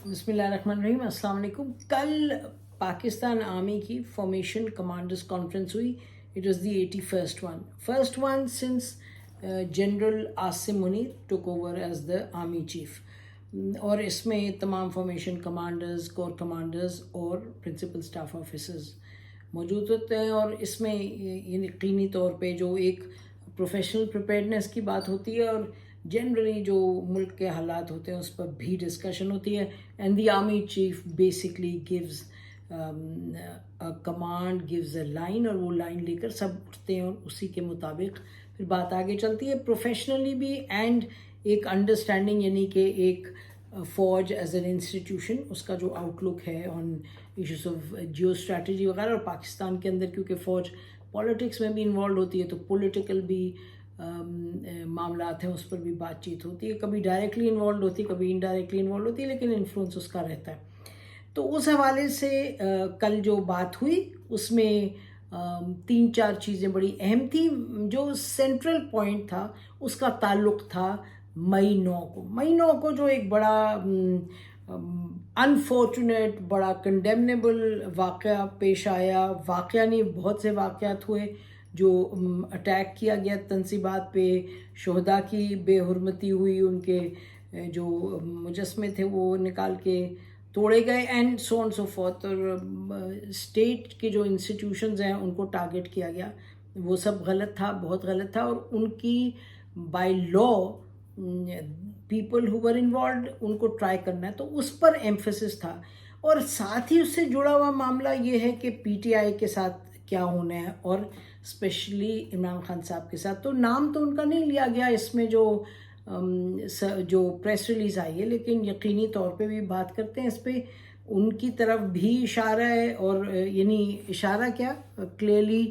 بسم اللہ الرحمن الرحیم. السلام علیکم. کل پاکستان آرمی کی فارمیشن کمانڈرز کانفرنس ہوئی. It was the 81st one, first one since general Asim Munir took over as the army chief. اور اس میں تمام فارمیشن کمانڈرز, کور کمانڈرز اور پرنسپل اسٹاف آفیسرز موجود ہوتے ہیں. اور اس میں یقینی طور پہ جو ایک پروفیشنل پریپیئرنیس کی بات ہوتی ہے اور جنرلی جو ملک کے حالات ہوتے ہیں اس پر بھی ڈسکشن ہوتی ہے. And the army chief basically gives command, gives a line, اور وہ لائن لے کر سب اٹھتے ہیں اور اسی کے مطابق پھر بات آگے چلتی ہے پروفیشنلی بھی. اینڈ ایک انڈرسٹینڈنگ, یعنی کہ ایک فوج ایز این انسٹیٹیوشن, اس کا جو آؤٹ لک ہے on issues of geo strategy وغیرہ. اور پاکستان کے اندر کیونکہ فوج پالیٹکس میں بھی انوالو ہوتی ہے تو پولیٹیکل بھی معاملات ہیں, اس پر بھی بات چیت ہوتی ہے. کبھی ڈائریکٹلی انوالوڈ ہوتی ہے, کبھی انڈائریکٹلی انوالوڈ ہوتی ہے, لیکن انفلوئنس اس کا رہتا ہے. تو اس حوالے سے کل جو بات ہوئی اس میں 3-4 چیزیں بڑی اہم تھیں. جو سینٹرل پوائنٹ تھا اس کا تعلق تھا مئی 9 کو. مئی 9 کو جو ایک بڑا انفارچونیٹ, بڑا کنڈیمنیبل واقعہ پیش آیا. واقعہ نہیں, بہت سے واقعات ہوئے جو اٹیک کیا گیا تنصیبات پہ, شہداء کی بے حرمتی ہوئی, ان کے جو مجسمے تھے وہ نکال کے توڑے گئے, and so on so forth. اور اسٹیٹ کے جو انسٹیٹیوشنز ہیں ان کو ٹارگٹ کیا گیا. وہ سب غلط تھا, بہت غلط تھا. اور ان کی by law people who were involved in کو ٹرائی کرنا ہے, تو اس پر ایمفیسس تھا. اور ساتھ ہی اس سے جڑا ہوا معاملہ یہ ہے کہ پی ٹی آئی کے ساتھ کیا ہونا ہے, اور اسپیشلی عمران خان صاحب کے ساتھ. تو نام تو ان کا نہیں لیا گیا اس میں جو پریس ریلیز آئی ہے, لیکن یقینی طور پہ بھی بات کرتے ہیں اس پہ. ان کی طرف بھی اشارہ ہے, اور یعنی اشارہ کیا, کلیئرلی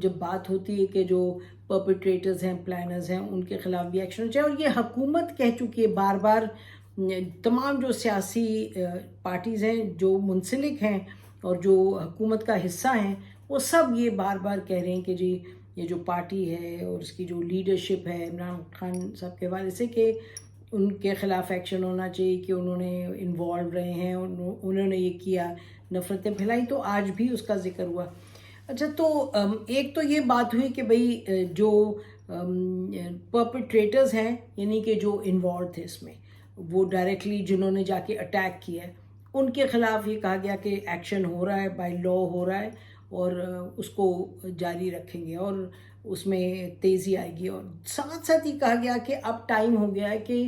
جب بات ہوتی ہے کہ جو پرپیٹریٹرز ہیں, پلانرز ہیں, ان کے خلاف بھی ایکشن چاہیے. اور یہ حکومت کہہ چکی ہے بار بار, تمام جو سیاسی پارٹیز ہیں جو منسلک ہیں اور جو حکومت کا حصہ ہیں, وہ سب یہ بار بار کہہ رہے ہیں کہ جی یہ جو پارٹی ہے اور اس کی جو لیڈرشپ ہے عمران خان صاحب کے حوالے سے, کہ ان کے خلاف ایکشن ہونا چاہیے, کہ انہوں نے انوالو رہے ہیں, انہوں نے یہ کیا, نفرتیں پھیلائی. تو آج بھی اس کا ذکر ہوا. اچھا, تو ایک تو یہ بات ہوئی کہ بھئی جو پرپیٹریٹرز ہیں, یعنی کہ جو انوالو تھے اس میں, وہ ڈائریکٹلی جنہوں نے جا کے اٹیک کیا ہے, ان کے خلاف یہ کہا گیا کہ ایکشن ہو رہا ہے, بائی لا ہو رہا ہے, اور اس کو جاری رکھیں گے اور اس میں تیزی آئے گی. اور ساتھ ساتھ یہ کہا گیا کہ اب ٹائم ہو گیا ہے کہ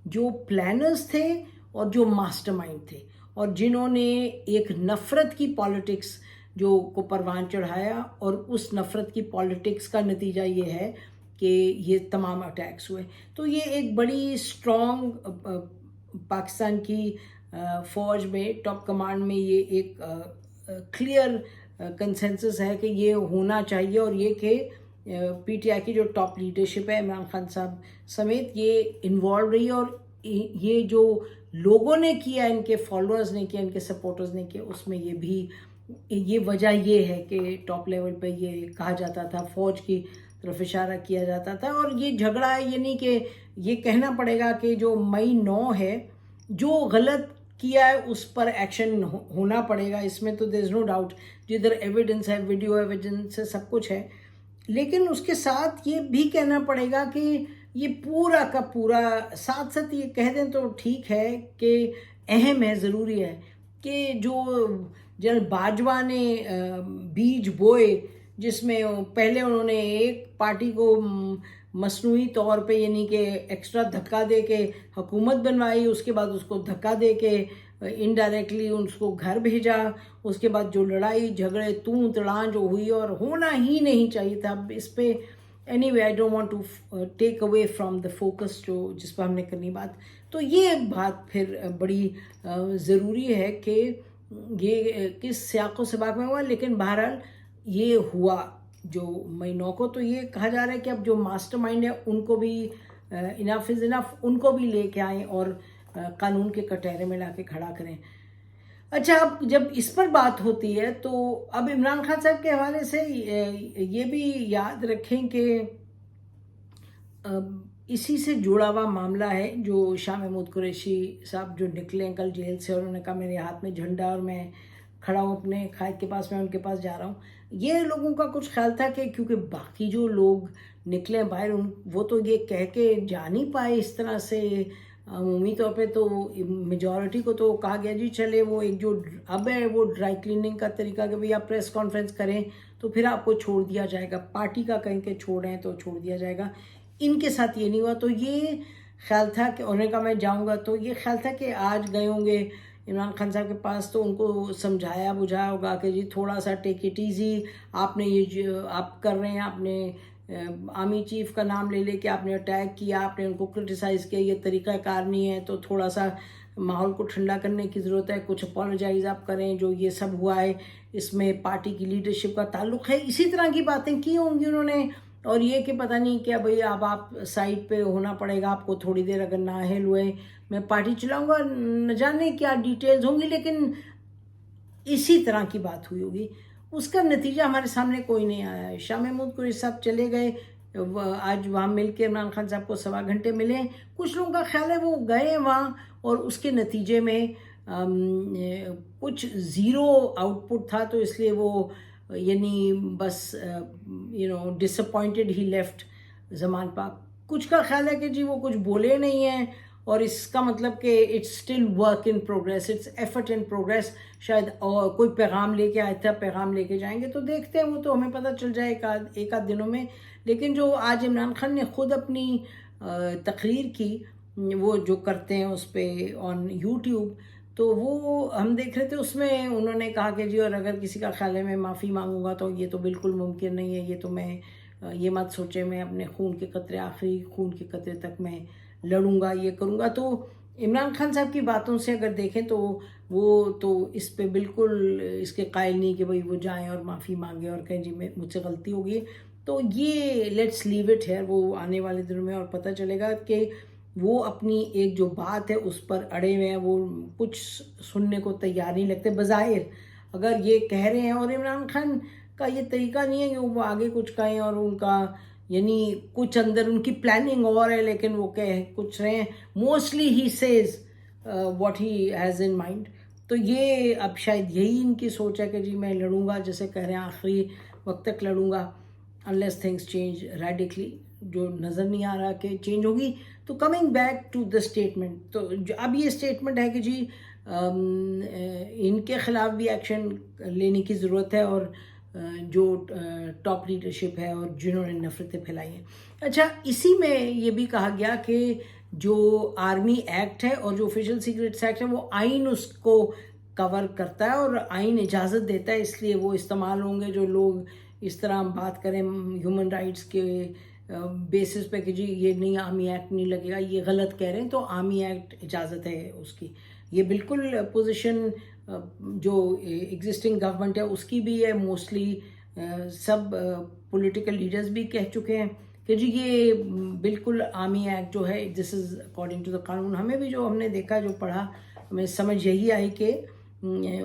جو پلانرز تھے اور جو ماسٹر مائنڈ تھے, اور جنہوں نے ایک نفرت کی پالیٹکس جو کو پروان چڑھایا, اور اس نفرت کی پالیٹکس کا نتیجہ یہ ہے کہ یہ تمام اٹیکس ہوئے. تو یہ ایک بڑی اسٹرانگ پاکستان کی فوج میں ٹاپ کمانڈ میں یہ ایک کلیئر کنسنسس ہے کہ یہ ہونا چاہیے. اور یہ کہ پی ٹی آئی کی جو ٹاپ لیڈرشپ ہے عمران خان صاحب سمیت یہ انوالو رہی ہے, اور یہ جو لوگوں نے کیا, ان کے فالوورز نے کیا, ان کے سپورٹرز نے کیا, اس میں یہ بھی یہ وجہ یہ ہے کہ ٹاپ لیول پہ یہ کہا جاتا تھا, فوج کی طرف اشارہ کیا جاتا تھا. اور یہ جھگڑا ہے, یعنی کہ یہ کہنا پڑے گا کہ جو مئی 9 ہے, جو غلط کیا ہے اس پر ایکشن ہونا پڑے گا. اس میں تو دیر از نو ڈاؤٹ, جدھر ایویڈنس ہے, ویڈیو ایویڈنس ہے, سب کچھ ہے. لیکن اس کے ساتھ یہ بھی کہنا پڑے گا کہ یہ پورا کا پورا, ساتھ ساتھ یہ کہہ دیں تو ٹھیک ہے کہ اہم ہے, ضروری ہے کہ جو جنرل باجوہ نے بیج بوئے, جس میں پہلے انہوں نے ایک پارٹی کو مصنوعی طور پہ, یعنی کہ ایکسٹرا دھکا دے کے حکومت بنوائی, اس کے بعد اس کو دھکا دے کے انڈائریکٹلی اس کو گھر بھیجا, اس کے بعد جو لڑائی جھگڑے توں تڑاں جو ہوئی, اور ہونا ہی نہیں چاہیے تھا. اس پہ anyway I don't want to take away from the focus جو جس پہ ہم نے کرنی بات. تو یہ بات پھر بڑی ضروری ہے کہ یہ کس سیاق و سباق میں ہوا, لیکن بہرحال یہ ہوا جو مئی 9 کو. تو یہ کہا جا رہا ہے کہ اب جو ماسٹر مائنڈ ہے ان کو بھی انف از انف, ان کو بھی لے کے آئیں اور قانون کے کٹہرے میں لا کے کھڑا کریں. اچھا, اب جب اس پر بات ہوتی ہے تو اب عمران خان صاحب کے حوالے سے یہ بھی یاد رکھیں کہ اسی سے جڑا ہوا معاملہ ہے جو شاہ محمود قریشی صاحب جو نکلے ہیں کل جیل سے، اور انہوں نے کہا میرے ہاتھ میں جھنڈا اور میں کھڑا ہوں اپنے قائد کے پاس، میں ان کے پاس جا رہا ہوں. یہ لوگوں کا کچھ خیال تھا کہ کیونکہ باقی جو لوگ نکلے باہر وہ تو یہ کہہ کے جا نہیں پائے اس طرح سے. عمومی طور پہ تو میجورٹی کو تو کہا گیا جی چلے وہ ایک جو اب ہے وہ ڈرائی کلیننگ کا طریقہ کہ بھئی آپ پریس کانفرنس کریں تو پھر آپ کو چھوڑ دیا جائے گا، پارٹی کا کہیں کہ چھوڑیں تو چھوڑ دیا جائے گا. ان کے ساتھ یہ نہیں ہوا، تو یہ خیال تھا کہ انہوں نے کہا میں جاؤں گا، تو یہ خیال تھا کہ آج گئے ہوں گے عمران خان صاحب کے پاس تو ان کو سمجھایا بجھایا ہوگا کہ جی تھوڑا سا ٹیک اٹ ایزی، آپ نے یہ آپ کر رہے ہیں، آپ نے آرمی چیف کا نام لے لے کے آپ نے اٹیک کیا، آپ نے ان کو کرٹیسائز کیا، یہ طریقہ کار نہیں ہے، تو تھوڑا سا ماحول کو ٹھنڈا کرنے کی ضرورت ہے، کچھ اپالوجائز آپ کریں، جو یہ سب ہوا ہے اس میں پارٹی کی لیڈرشپ کا تعلق ہے. اسی طرح کی باتیں کی ہوں گی انہوں نے. اور یہ کہ پتہ نہیں کیا بھئی اب آپ سائٹ پہ ہونا پڑے گا آپ کو تھوڑی دیر، اگر نااہل ہوئے میں پارٹی چلاؤں گا، نہ جانے کیا ڈیٹیلز ہوں گی، لیکن اسی طرح کی بات ہوئی ہوگی. اس کا نتیجہ ہمارے سامنے کوئی نہیں آیا ہے. شاہ محمود قریشی صاحب چلے گئے، آج وہاں مل کے عمران خان صاحب کو 1.25 گھنٹے ملے. کچھ لوگوں کا خیال ہے وہ گئے وہاں اور اس کے نتیجے میں کچھ زیرو آؤٹ پٹ تھا، تو اس لیے وہ یعنی بس ڈس اپوائنٹڈ ہی لیفٹ زمان پاک. کچھ کا خیال ہے کہ جی وہ کچھ بولے نہیں ہیں، اور اس کا مطلب کہ it's still work in progress, it's effort in progress. شاید اور کوئی پیغام لے کے آئے تھے، پیغام لے کے جائیں گے تو دیکھتے ہیں، وہ تو ہمیں پتہ چل جائے ایک آدھ دنوں میں. لیکن جو آج عمران خان نے خود اپنی تقریر کی، وہ جو کرتے ہیں اس پہ آن یوٹیوب، تو وہ ہم دیکھ رہے تھے، اس میں انہوں نے کہا کہ جی اور اگر کسی کا خیال ہے میں معافی مانگوں گا تو یہ تو بالکل ممکن نہیں ہے، یہ تو میں یہ مت سوچے میں اپنے خون کے قطرے، آخری خون کے قطرے تک میں لڑوں گا، یہ کروں گا. تو عمران خان صاحب کی باتوں سے اگر دیکھیں تو وہ تو اس پہ بالکل اس کے قائل نہیں کہ بھئی وہ جائیں اور معافی مانگیں اور کہیں جی مجھ سے غلطی ہو گئی. تو یہ لیٹس لیو اٹ ہے، وہ آنے والے دنوں میں اور پتہ چلے گا کہ وہ اپنی ایک جو بات ہے اس پر اڑے ہوئے ہیں، وہ کچھ سننے کو تیار نہیں لگتے. بظاہر اگر یہ کہہ رہے ہیں، اور عمران خان کا یہ طریقہ نہیں ہے کہ وہ آگے کچھ کہیں اور ان کا یعنی کچھ اندر ان کی پلاننگ اور ہے، لیکن وہ کہہ کچھ رہے ہیں. Mostly he says what he has in mind. تو یہ اب شاید یہی ان کی سوچ ہے کہ جی میں لڑوں گا، جیسے کہہ رہے ہیں آخری وقت تک لڑوں گا، unless things change radically، جو نظر نہیں آ رہا کہ چینج ہوگی. تو coming back to the statement, تو اب یہ اسٹیٹمنٹ ہے کہ جی ان کے خلاف بھی ایکشن لینے کی ضرورت ہے، اور جو ٹاپ لیڈرشپ ہے اور جنہوں نے نفرتیں پھیلائی ہیں. اچھا، اسی میں یہ بھی کہا گیا کہ جو آرمی ایکٹ ہے اور جو آفیشیل سیکریٹس ایکٹ ہے، وہ آئین اس کو کور کرتا ہے اور آئین اجازت دیتا ہے، اس لیے وہ استعمال ہوں گے. جو لوگ اس طرح بات کریں ہیومن رائٹس کے بیسس پہ کہ جی یہ نہیں آرمی ایکٹ نہیں لگے گا، یہ غلط کہہ رہے ہیں، تو آرمی ایکٹ اجازت ہے اس کی. یہ بالکل پوزیشن جو ایگزسٹنگ گورنمنٹ ہے اس کی بھی ہے. موسٹلی سب پولیٹیکل لیڈرز بھی کہہ چکے ہیں کہ جی یہ بالکل آرمی ایکٹ جو ہے this is according to the قانون. ہمیں بھی جو ہم نے دیکھا، جو پڑھا، ہمیں سمجھ یہی آئی کہ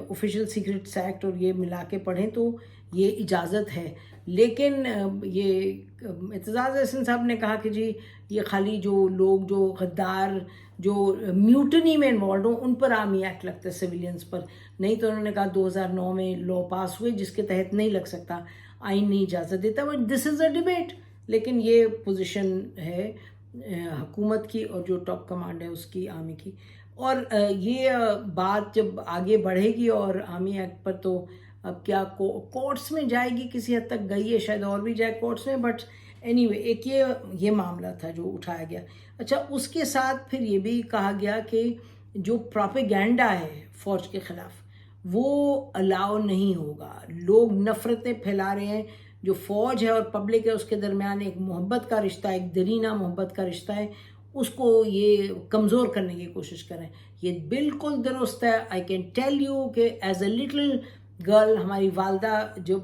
آفیشیل سیکریٹس ایکٹ اور یہ ملا کے پڑھیں تو یہ اجازت ہے. لیکن یہ اعتزاز احسن صاحب نے کہا کہ جی یہ خالی جو لوگ جو غدار جو میوٹنی میں انوالوڈ ہوں ان پر آرمی ایکٹ لگتا ہے، سویلینز پر نہیں. تو انہوں نے کہا 2009 میں لا پاس ہوئے جس کے تحت نہیں لگ سکتا، آئین نہیں اجازت دیتا. But this is a debate. لیکن یہ پوزیشن ہے حکومت کی اور جو ٹاپ کمانڈ ہے اس کی، آرمی کی. اور یہ بات جب آگے بڑھے گی اور آرمی ایکٹ پر، تو اب کیا کورٹس میں جائے گی، کسی حد تک گئی ہے، شاید اور بھی جائے کورٹس میں. بٹ اینی وے ایک یہ معاملہ تھا جو اٹھایا گیا. اچھا، اس کے ساتھ پھر یہ بھی کہا گیا کہ جو پروپیگینڈا ہے فوج کے خلاف وہ الاؤ نہیں ہوگا. لوگ نفرتیں پھیلا رہے ہیں، جو فوج ہے اور پبلک ہے اس کے درمیان ایک محبت کا رشتہ، ایک درینہ محبت کا رشتہ ہے، اس کو یہ کمزور کرنے کی کوشش کریں. یہ بالکل درست ہے. آئی کین ٹیل یو کہ ایز اے لٹل گرل، ہماری والدہ جو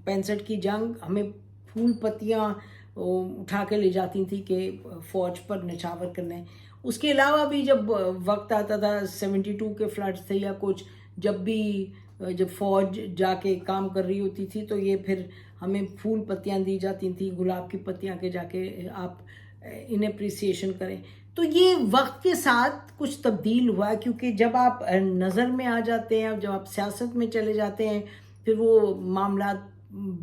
65 کی جنگ، ہمیں پھول پتیاں اٹھا کے لے جاتی تھی کہ فوج پر نچھاور کرنے. اس کے علاوہ بھی جب وقت آتا تھا 72 کے فلڈز تھے یا کچھ، جب فوج جا کے کام کر رہی ہوتی تھی تو یہ پھر ہمیں پھول پتیاں دی جاتی تھیں، گلاب کی پتیاں، کے جا کے آپ ان اپریسیشن کریں. تو یہ وقت کے ساتھ کچھ تبدیل ہوا ہے، کیونکہ جب آپ نظر میں آ جاتے ہیں اور جب آپ سیاست میں چلے جاتے ہیں پھر وہ معاملات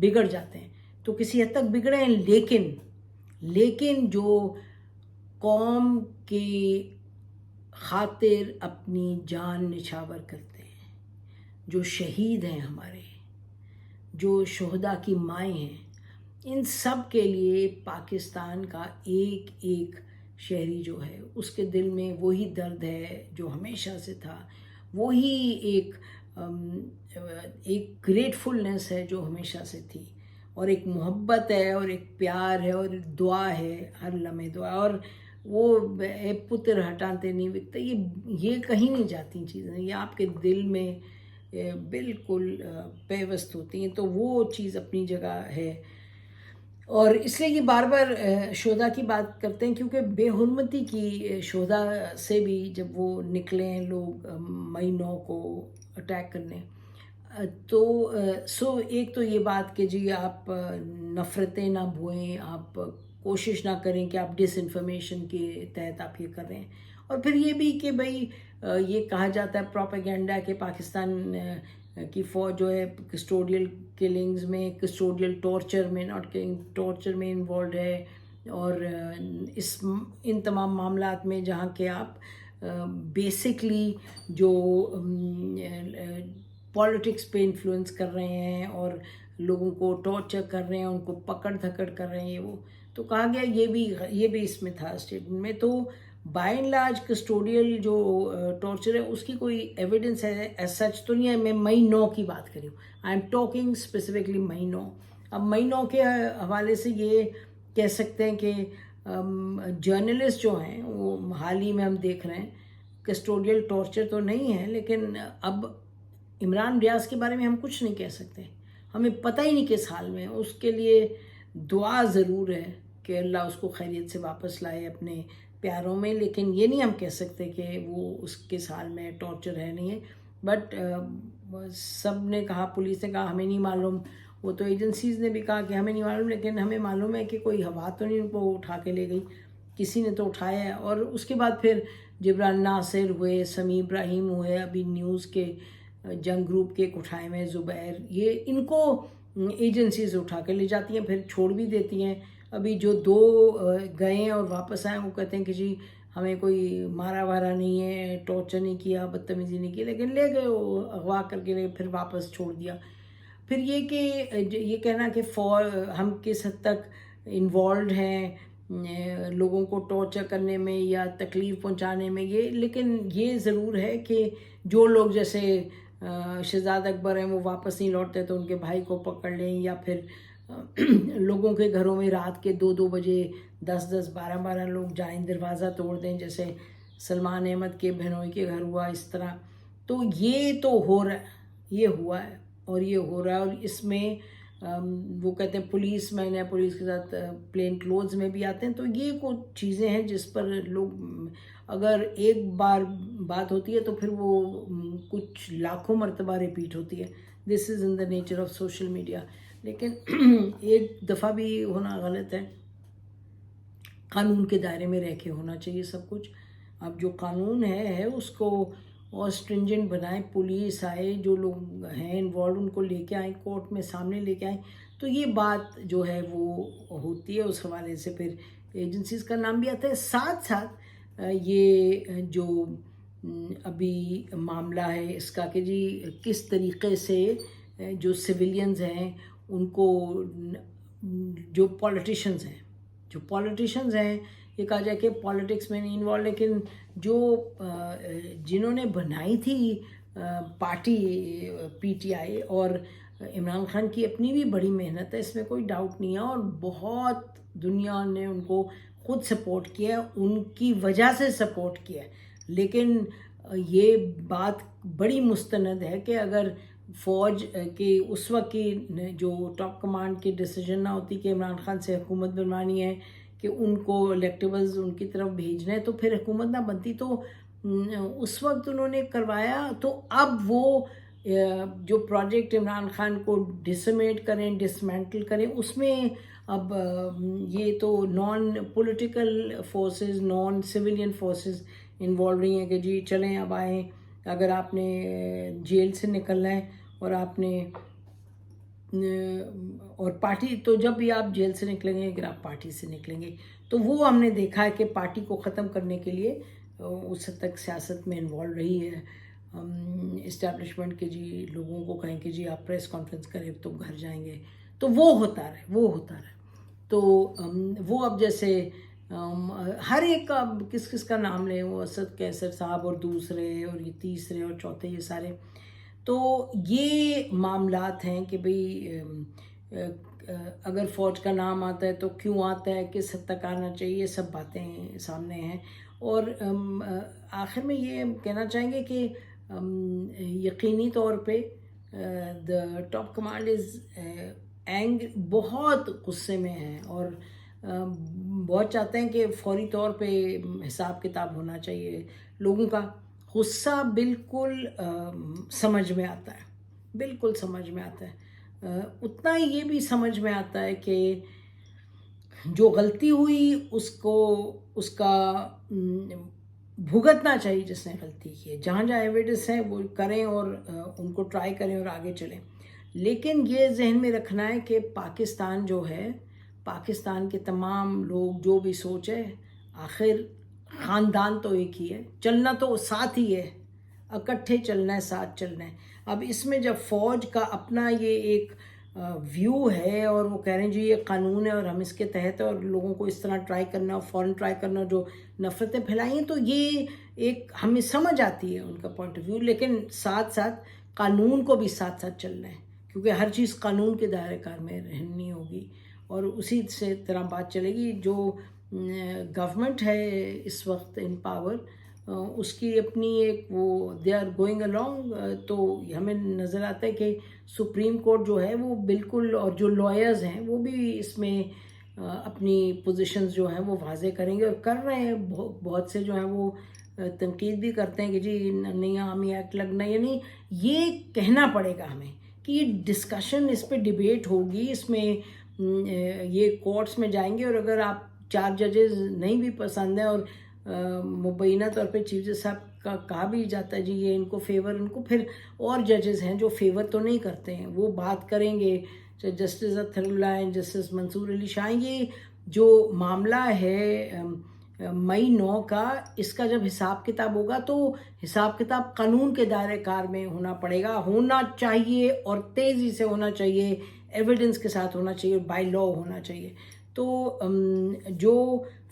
بگڑ جاتے ہیں. تو کسی حد تک بگڑے ہیں، لیکن جو قوم کی خاطر اپنی جان نچھاور کرتے ہیں، جو شہید ہیں ہمارے، جو شہداء کی مائیں ہیں، ان سب کے لیے پاکستان کا ایک ایک شہری جو ہے اس کے دل میں وہی درد ہے جو ہمیشہ سے تھا، وہی ایک گریٹفلنس ہے جو ہمیشہ سے تھی، اور ایک محبت ہے اور ایک پیار ہے اور دعا ہے، ہر لمحے دعا. اور وہ پتر ہٹاتے نہیں وکتا، یہ کہیں نہیں جاتی چیزیں، یہ آپ کے دل میں بالکل پیوست ہوتی ہیں. تو وہ چیز اپنی جگہ ہے. اور اس لیے یہ بار بار شہداء کی بات کرتے ہیں، کیونکہ بے حرمتی کی شہداء سے بھی جب وہ نکلے ہیں لوگ مئی 9 کو اٹیک کرنے، تو ایک تو یہ بات کہ جی آپ نفرتیں نہ بوئیں، آپ کوشش نہ کریں کہ آپ ڈس انفارمیشن کے تحت آپ یہ کر رہے ہیں. اور پھر یہ بھی کہ بھئی یہ کہا جاتا ہے پروپیگنڈا کہ پاکستان کی فوج جو ہے کسٹوڈیل کلنگز میں، کسٹوڈیل ٹارچر میں، ناٹ کلنگ ٹارچر میں انوالوڈ ہے، اور ان تمام معاملات میں جہاں کہ آپ بیسکلی جو پالیٹکس پہ انفلوئنس کر رہے ہیں اور لوگوں کو ٹارچر کر رہے ہیں، ان کو پکڑ دھکڑ کر رہے ہیں. وہ تو کہا گیا یہ بھی اس میں تھا اسٹیٹمنٹ میں. تو بائی اینڈ لارج کسٹوڈیل جو ٹارچر ہے اس کی کوئی ایویڈنس ہے ایز سچ تو نہیں ہے. میں مئی 9 کی بات کری ہوں، آئی ایم ٹاکنگ اسپیسیفکلی مئی 9. اب مئی 9 کے حوالے سے یہ کہہ سکتے ہیں کہ جرنلسٹ جو ہیں وہ حال ہی میں ہم دیکھ رہے ہیں کسٹوڈیل ٹارچر تو نہیں ہے، لیکن اب عمران ریاض کے بارے میں ہم کچھ نہیں کہہ سکتے، ہمیں پتہ ہی نہیں کس حال میں. اس کے لیے دعا ضرور ہے کہ اللہ اس کو خیریت سے واپس لائے اپنے پیاروں میں، لیکن یہ نہیں ہم کہہ سکتے کہ وہ اس کے حال میں ٹارچر ہے نہیں ہے. بٹ سب نے کہا، پولیس نے کہا ہمیں نہیں معلوم، وہ تو ایجنسیز نے بھی کہا کہ ہمیں نہیں معلوم، لیکن ہمیں معلوم ہے کہ کوئی ہوا تو نہیں ان کو اٹھا کے لے گئی، کسی نے تو اٹھایا ہے. اور اس کے بعد پھر جبران ناصر ہوئے، سمیع ابراہیم ہوئے، ابھی نیوز کے جنگ گروپ کے اٹھائے ہوئے زبیر، یہ ان کو ایجنسیز اٹھا کے لے جاتی ہیں، پھر چھوڑ بھی دیتی ہیں. ابھی جو 2 گئے ہیں اور واپس آئے وہ کہتے ہیں کہ جی ہمیں کوئی مارا وارا نہیں ہے، ٹارچر نہیں کیا، بدتمیزی نہیں کی، لیکن لے گئے وہ اغوا کر کے لے پھر واپس چھوڑ دیا. پھر یہ کہ یہ کہنا کہ ہم کس حد تک انوالوڈ ہیں لوگوں کو ٹارچر کرنے میں یا تکلیف پہنچانے میں، لیکن یہ ضرور ہے کہ جو لوگ جیسے شہزاد اکبر ہیں وہ واپس نہیں لوٹتے تو ان کے بھائی کو پکڑ لیں، یا پھر لوگوں کے گھروں میں رات کے 2 بجے 10 12 لوگ جائیں، دروازہ توڑ دیں، جیسے سلمان احمد کے بہنوئی کے گھر ہوا اس طرح. تو یہ تو ہو رہا ہے، یہ ہوا ہے اور یہ ہو رہا ہے. اور اس میں وہ کہتے ہیں پولیس مین ہے، پولیس کے ساتھ پلین کلوتھز میں بھی آتے ہیں. تو یہ کچھ چیزیں ہیں جس پر لوگ اگر ایک بار بات ہوتی ہے تو پھر وہ کچھ لاکھوں مرتبہ ریپیٹ ہوتی ہے. This is in the nature of social media. لیکن ایک دفعہ بھی ہونا غلط ہے، قانون کے دائرے میں رہ کے ہونا چاہیے سب کچھ. اب جو قانون ہے اس کو اور اسٹرنجنٹ بنائیں، پولیس آئے، جو لوگ ہیں انوالو ان کو لے کے آئیں، کورٹ میں سامنے لے کے آئیں. تو یہ بات جو ہے وہ ہوتی ہے. اس حوالے سے پھر ایجنسیز کا نام بھی آتا ہے. ساتھ ساتھ یہ جو ابھی معاملہ ہے اس کا کہ جی کس طریقے سے جو سویلینز ہیں ان کو، جو پولیٹیشینز ہیں یہ کہا جائے کہ پالیٹکس میں نہیں انوالو، لیکن جو جنہوں نے بنائی تھی پارٹی PTI، اور عمران خان کی اپنی بھی بڑی محنت ہے، اس میں کوئی ڈاؤٹ نہیں ہے، اور بہت دنیا نے ان کو خود سپورٹ کیا، ان کی وجہ سے سپورٹ کیا. لیکن یہ بات بڑی مستند ہے کہ اگر فوج کے اس وقت کی جو ٹاپ کمانڈ کی ڈیسیجن نہ ہوتی کہ عمران خان سے حکومت بنوانی ہے، کہ ان کو الیکٹیبلز ان کی طرف بھیجنا ہے، تو پھر حکومت نہ بنتی. تو اس وقت انہوں نے کروایا. تو اب وہ جو پروجیکٹ عمران خان کو ڈسمیٹ کریں، ڈسمینٹل کریں، اس میں اب یہ تو non political forces, naan civilian forces involve رہی ہیں کہ جی چلیں اب آئیں، اگر آپ نے جیل سے نکلنا ہے اور آپ نے اور پارٹی، تو جب بھی آپ جیل سے نکلیں گے، اگر آپ پارٹی سے نکلیں گے تو وہ ہم نے دیکھا ہے کہ پارٹی کو ختم کرنے کے لیے اس حد تک سیاست میں انوالو رہی ہے، اسٹیبلشمنٹ کے جی لوگوں کو کہیں کہ جی آپ پریس کانفرنس کریں تو گھر جائیں گے، تو وہ ہوتا رہے تو وہ اب جیسے ہر ایک کا کس کس کا نام لیں، وہ اسد کیسر صاحب اور دوسرے اور یہ تیسرے اور چوتھے، یہ سارے، تو یہ معاملات ہیں کہ بھئی اگر فوج کا نام آتا ہے تو کیوں آتا ہے، کس حد تک آنا چاہیے، یہ سب باتیں سامنے ہیں. اور آخر میں یہ کہنا چاہیں گے کہ یقینی طور پہ دا ٹاپ کمانڈ از بہت غصے میں ہیں اور بہت چاہتے ہیں کہ فوری طور پہ حساب کتاب ہونا چاہیے. لوگوں کا غصہ بالکل سمجھ میں آتا ہے، بالکل سمجھ میں آتا ہے. اتنا ہی یہ بھی سمجھ میں آتا ہے کہ جو غلطی ہوئی اس کا بھگتنا چاہیے جس نے غلطی کی ہے. جہاں جہاں ایویڈنس ہیں وہ کریں اور ان کو ٹرائی کریں اور آگے چلیں. لیکن یہ ذہن میں رکھنا ہے کہ پاکستان جو ہے، پاکستان کے تمام لوگ جو بھی سوچ ہے، آخر خاندان تو ایک ہی ہے، چلنا تو ساتھ ہی ہے، اکٹھے چلنا ہے، ساتھ چلنا ہے. اب اس میں جب فوج کا اپنا یہ ایک ویو ہے اور وہ کہہ رہے ہیں جی یہ قانون ہے اور ہم اس کے تحت اور لوگوں کو اس طرح ٹرائی کرنا، فوراً ٹرائی کرنا، جو نفرتیں پھیلائی ہیں، تو یہ ایک ہمیں سمجھ آتی ہے ان کا پوائنٹ آف ویو. لیکن ساتھ ساتھ قانون کو بھی ساتھ ساتھ چلنا ہے، کیونکہ ہر چیز قانون کے دائرۂ کار میں رہنی ہوگی اور اسی سے طرح بات چلے گی. جو گورنمنٹ ہے اس وقت ان پاور، اس کی اپنی ایک وہ دے آر گوئنگ along، تو ہمیں نظر آتا ہے کہ سپریم کورٹ جو ہے وہ بالکل، اور جو لائرز ہیں وہ بھی اس میں اپنی پوزیشنز جو ہیں وہ واضح کریں گے اور کر رہے ہیں. بہت سے جو ہیں وہ تنقید بھی کرتے ہیں کہ جی نئی آرمی ایکٹ لگنا، یعنی یہ کہنا پڑے گا ہمیں کہ یہ ڈسکشن، اس پہ ڈیبیٹ ہوگی، اس میں یہ کورٹس میں جائیں گے. اور اگر آپ 4 ججز نہیں بھی پسند ہیں اور مبینہ طور پہ چیف جسٹس صاحب کا کہا بھی جاتا ہے جی یہ ان کو فیور، ان کو پھر اور ججز ہیں جو فیور تو نہیں کرتے ہیں، وہ بات کریں گے. جسٹس اطہر اللہ ہیں، جسٹس منصور علی شاہ، یہ جو معاملہ ہے مئی 9 کا، اس کا جب حساب کتاب ہوگا تو حساب کتاب قانون کے دائرۂ کار میں ہونا پڑے گا، ہونا چاہیے اور تیزی سے ہونا چاہیے، ایویڈنس کے ساتھ ہونا چاہیے، بائی لا ہونا چاہیے. تو جو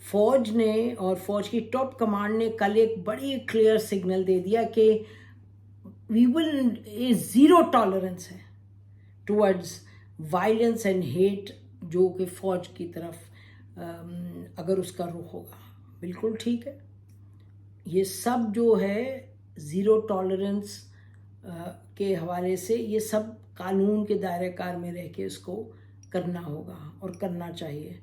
فوج نے اور فوج کی ٹاپ کمانڈ نے کل ایک بڑی کلیئر سگنل دے دیا کہ وی ول زیرو ٹالرنس ہے ٹورڈز وائلنس اینڈ ہیٹ، جو کہ فوج کی طرف اگر اس کا رخ ہوگا. بالکل ٹھیک ہے، یہ سب جو ہے زیرو ٹالرنس کے حوالے سے یہ سب قانون کے دائرۂ کار میں رہ کے اس کو کرنا ہوگا اور کرنا چاہیے.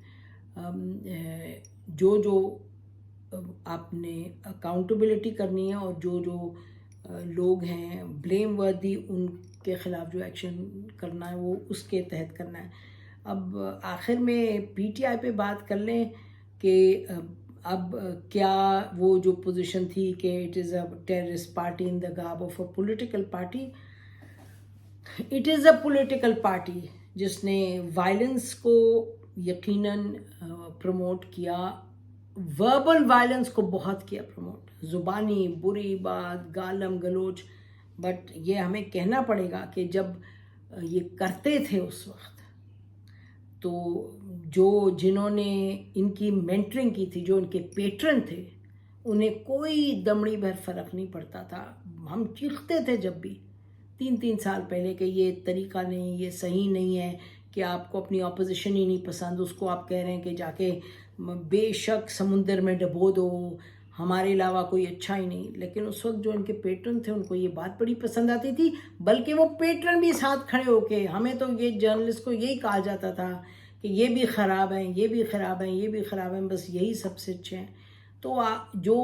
جو آپ نے اکاؤنٹیبلٹی کرنی ہے اور جو لوگ ہیں بلیم وردی، ان کے خلاف جو ایکشن کرنا ہے وہ اس کے تحت کرنا ہے. اب آخر میں پی ٹی آئی پہ بات کر لیں کہ اب کیا وہ جو پوزیشن تھی کہ it is a terrorist party in the garb of a political party, it is a political party جس نے وائلنس کو یقیناً پروموٹ کیا، وربل وائلنس کو بہت کیا پروموٹ، زبانی بری بات، گالم گلوچ. بٹ یہ ہمیں کہنا پڑے گا کہ جب یہ کرتے تھے اس وقت، تو جنہوں نے ان کی مینٹرنگ کی تھی، جو ان کے پیٹرن تھے، انہیں کوئی دمڑی بھر فرق نہیں پڑتا تھا. ہم چیختے تھے جب بھی 3 سال پہلے کہ یہ طریقہ نہیں، یہ صحیح نہیں ہے کہ آپ کو اپنی اپوزیشن ہی نہیں پسند، اس کو آپ کہہ رہے ہیں کہ جا کے بے شک سمندر میں ڈبو دو، ہمارے علاوہ کوئی اچھا ہی نہیں. لیکن اس وقت جو ان کے پیٹرن تھے ان کو یہ بات بڑی پسند آتی تھی، بلکہ وہ پیٹرن بھی ساتھ کھڑے ہو کے، ہمیں تو یہ جرنلسٹ کو یہی کہا جاتا تھا کہ یہ بھی خراب ہیں، یہ بھی خراب ہیں، یہ بھی خراب ہیں، بس یہی سب سے اچھے ہیں. تو جو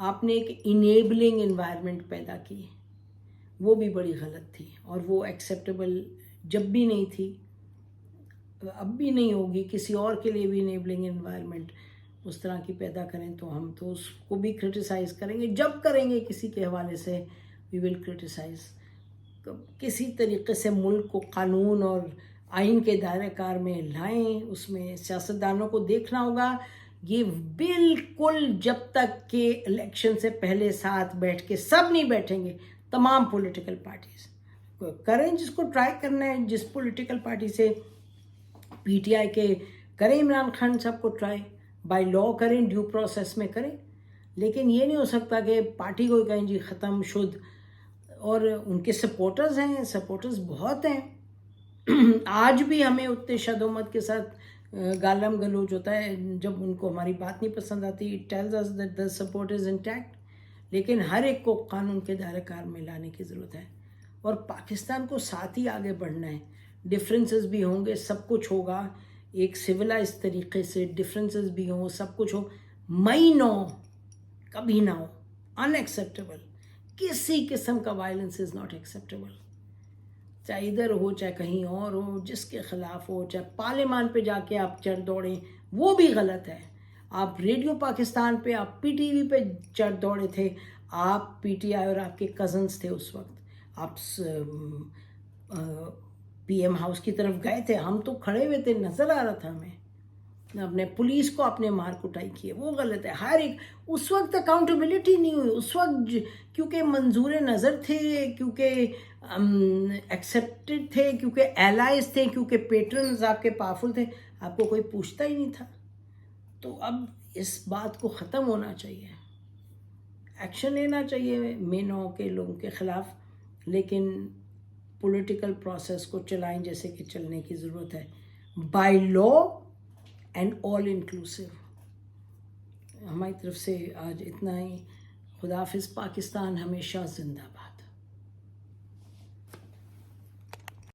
آپ نے ایک انیبلنگ انوائرمنٹ پیدا کی، وہ بھی بڑی غلط تھی اور وہ ایکسیپٹیبل جب بھی نہیں تھی. اب بھی نہیں ہوگی، کسی اور کے لیے بھی انیبلنگ انوائرمنٹ اس طرح کی پیدا کریں تو ہم تو اس کو بھی کرٹیسائز کریں گے. جب کریں گے کسی کے حوالے سے وی ول کرٹیسائز. کسی طریقے سے ملک کو قانون اور آئین کے دائرہ کار میں لائیں. اس میں سیاستدانوں کو دیکھنا ہوگا. یہ بالکل جب تک کہ الیکشن سے پہلے ساتھ بیٹھ کے سب نہیں بیٹھیں گے، تمام پولیٹیکل پارٹیز کریں جس کو ٹرائی کرنا ہے، جس پولیٹیکل پارٹی سے پی ٹی آئی کے کریں، عمران خان صاحب کو ٹرائی بائی لا کریں، ڈیو پروسیس میں کریں. لیکن یہ نہیں ہو سکتا کہ پارٹی کو کہیں جی ختم شد. اور ان کے سپورٹرز ہیں، سپورٹرز بہت ہیں. آج بھی ہمیں اتنے شد و مت کے ساتھ گالم گلوچ ہوتا ہے جب ان کو ہماری بات نہیں پسند آتی. It tells us that the support is intact. لیکن ہر ایک کو قانون کے دائرہ کار میں لانے کی ضرورت ہے، اور پاکستان کو ساتھ ہی آگے بڑھنا ہے. ڈفرینسز بھی ہوں گے، سب کچھ ہوگا ایک سویلائز طریقے سے. ڈفرینسز بھی ہوں، سب کچھ ہو. میں نو کبھی نہ ہو. ان ایکسیپٹیبل. کسی قسم کا وائلنس از ناٹ ایکسیپٹیبل، چاہے ادھر ہو چاہے کہیں اور ہو، جس کے خلاف ہو. چاہے پارلیمان پہ جا کے آپ چڑھ دوڑیں، وہ بھی غلط ہے. آپ ریڈیو پاکستان پہ، آپ پی ٹی وی پہ چڑھ دوڑے تھے. آپ پی ٹی آئی اور آپ کے کزنس تھے اس وقت، آپ پی ایم ہاؤس کی طرف گئے تھے، ہم تو کھڑے ہوئے تھے، نظر آ رہا تھا ہمیں. اپنے پولیس کو اپنے مار کٹائی کی ہے، وہ غلط ہے. ہر ایک اس وقت اکاؤنٹیبلٹی نہیں ہوئی. اس وقت کیونکہ منظور نظر تھے، کیونکہ ایکسیپٹڈ تھے، کیونکہ ایلائز تھے، کیونکہ پیٹرنز آپ کے پاورفل تھے، آپ کو کوئی پوچھتا ہی نہیں تھا. تو اب اس بات کو ختم ہونا چاہیے. ایکشن لینا چاہیے مینو کے لوگوں کے خلاف، لیکن پولیٹیکل پروسیس کو چلائیں جیسے کہ چلنے کی ضرورت ہے، by law and all inclusive. ہماری طرف سے آج اتنا ہی. خدا حافظ. پاکستان ہمیشہ زندہ باد.